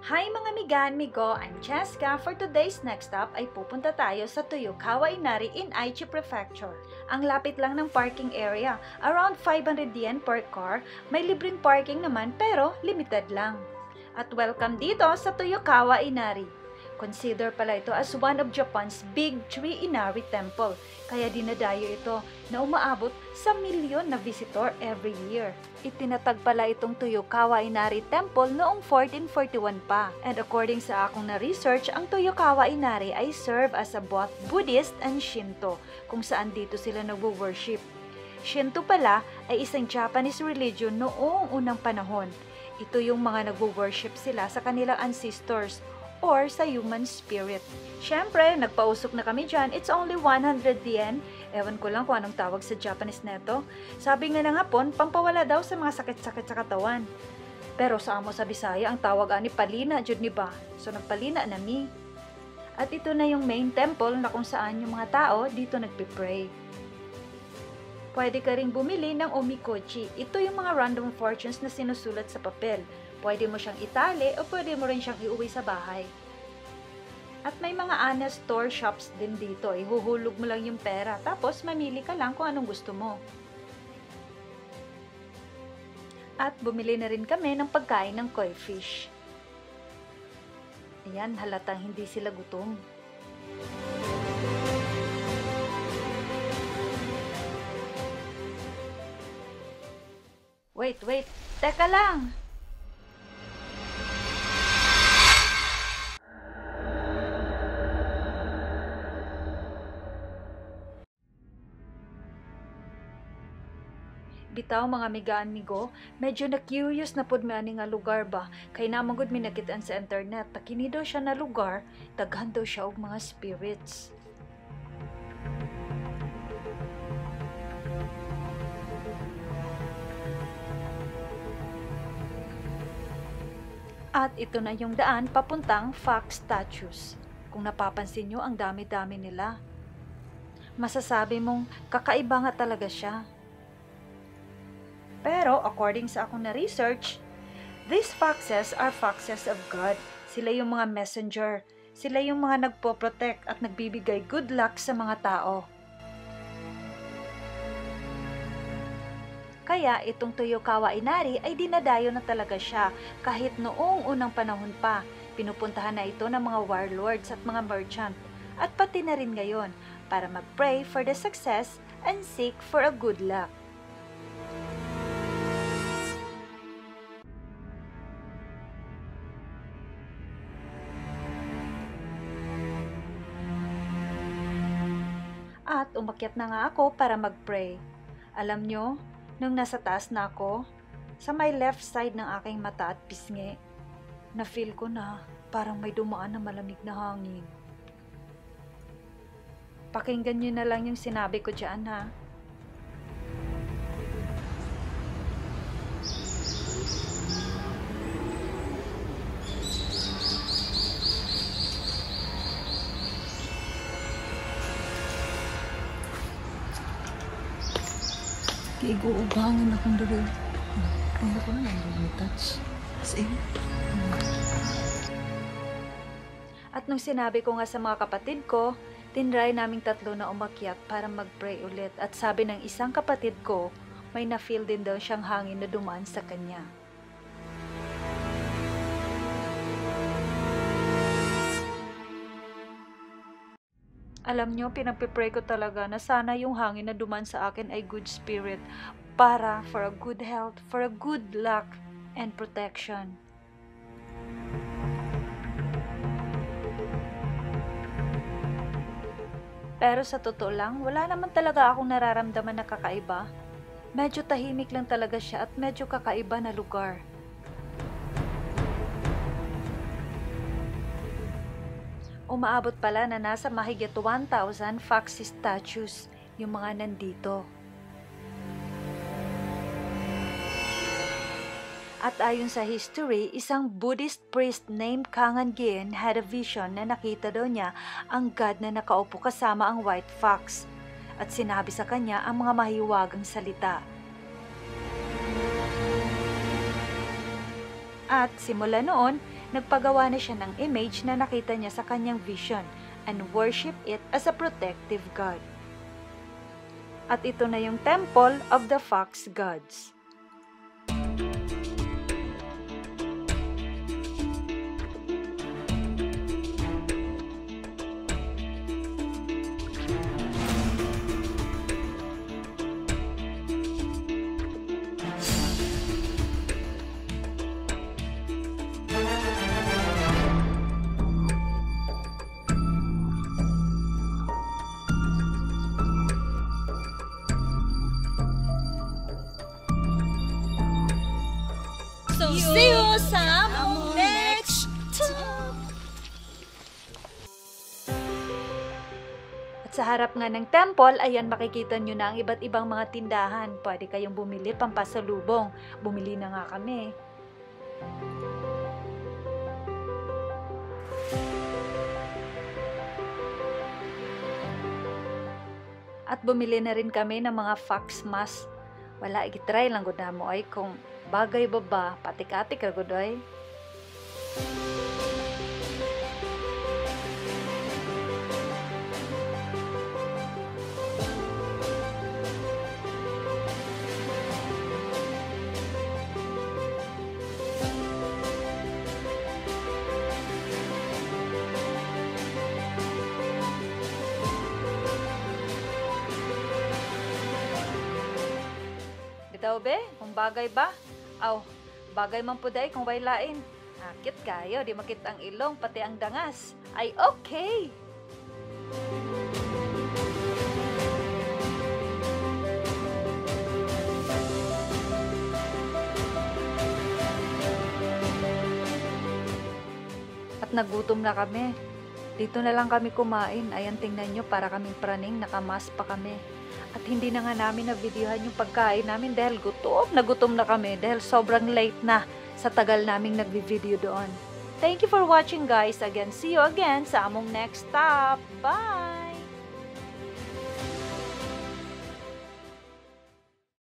Hi mga amigo, I'm Cheska. For today's next stop ay pupunta tayo sa Toyokawa Inari in Aichi Prefecture. Ang lapit lang ng parking area, around 500 yen per car. May libreng parking naman pero limited lang. At welcome dito sa Toyokawa Inari. Consider pala ito as one of Japan's big three Inari temple. Kaya dinadayo ito na umaabot sa milyon na visitor every year. Itinatag pala itong Toyokawa Inari Temple noong 1441 pa. And according sa akong na-research, ang Toyokawa Inari ay serve as a both Buddhist and Shinto, kung saan dito sila nagwo-worship. Shinto pala ay isang Japanese religion noong unang panahon. Ito yung mga nagwo-worship sila sa kanilang ancestors or sa human spirit. Siyempre, nagpausok na kami dyan. It's only 100 yen. Ewan ko lang kung anong tawag sa Japanese neto. Sabi nga ng Hapon, pampawala daw sa mga sakit-sakit sa katawan. Pero sa amo sa Bisaya, ang tawag ani palina, jud ni ba? So nagpalina na mi. At ito na yung main temple na kung saan yung mga tao dito nagpipray. Pwede ka ring bumili ng omikochi. Ito yung mga random fortunes na sinusulat sa papel. Pwede mo siyang itali o pwede mo rin siyang iuwi sa bahay. At may mga honest store shops din dito. Ihuhulog mo lang yung pera. Tapos mamili ka lang kung anong gusto mo. At bumili na rin kami ng pagkain ng koi fish. Ayan, halatang hindi sila gutom. Wait. Teka lang! Bitaw mga amigo, medyo na-curious na pud mi ani nga lugar ba, kay namagod mi nakitaan sa internet, takini daw siya na lugar, daghan daw siya og mga spirits. At ito na yung daan papuntang Fox Statues. Kung napapansin nyo, ang dami-dami nila. Masasabi mong kakaiba nga talaga siya. Pero, according sa akong na-research, these foxes are foxes of God. Sila yung mga messenger. Sila yung mga nagpo-protect at nagbibigay good luck sa mga tao. Kaya, itong Toyokawa Inari ay dinadayo na talaga siya kahit noong unang panahon pa. Pinupuntahan na ito ng mga warlords at mga merchant. At pati na rin ngayon para mag-pray for the success and seek for a good luck. At umakyat na nga ako para mag-pray. Alam nyo, nung nasa taas na ako, sa may left side ng aking mata at pisngi, na-feel ko na parang may dumaan na malamig na hangin. Pakinggan nyo na lang yung sinabi ko dyan ha. Iguubangan akong dali. Ano ko na lang touch. Same. At nung sinabi ko nga sa mga kapatid ko, tinry naming tatlo na umakyat para mag-pray ulit. At sabi ng isang kapatid ko, may na-feel din daw siyang hangin na dumaan sa kanya. Alam nyo, pinagpipray ko talaga na sana yung hangin na duman sa akin ay good spirit para for a good health, for a good luck, and protection. Pero sa totoo lang, wala naman talaga akong nararamdaman na kakaiba. Medyo tahimik lang talaga siya at medyo kakaiba na lugar. Umaabot pala na nasa mahigit 1,000 foxy statues yung mga nandito. At ayon sa history, isang Buddhist priest named Kangan Gien had a vision na nakita daw niya ang God na nakaupo kasama ang white fox at sinabi sa kanya ang mga mahiwagang salita. At simula noon, nagpagawa na siya ng image na nakita niya sa kanyang vision and worship it as a protective god. At ito na yung Temple of the Fox Gods. So, see you sa next At sa harap nga ng temple, ayan makikita nyo na ang iba't ibang mga tindahan. Pwede kayong bumili pampasalubong. Bumili na nga kami. At bumili na rin kami ng mga fox mask. Wala, itry lang gud mo ay kung bagay ba patik-atik ka gud ay. Bitaw be, kung bagay ba? Aw, bagay man po day kung waylain. Akit kayo, di makit ang ilong, pati ang dangas. Ay, okay! At nagutom na kami. Dito na lang kami kumain. Ayan, tingnan nyo, para kaming praning, nakamas pa kami. At hindi na nga namin na-videohan yung pagkain namin dahil gutom na kami dahil sobrang late na sa tagal naming nagvi-video doon. Thank you for watching guys. Again, see you again sa among next stop. Bye!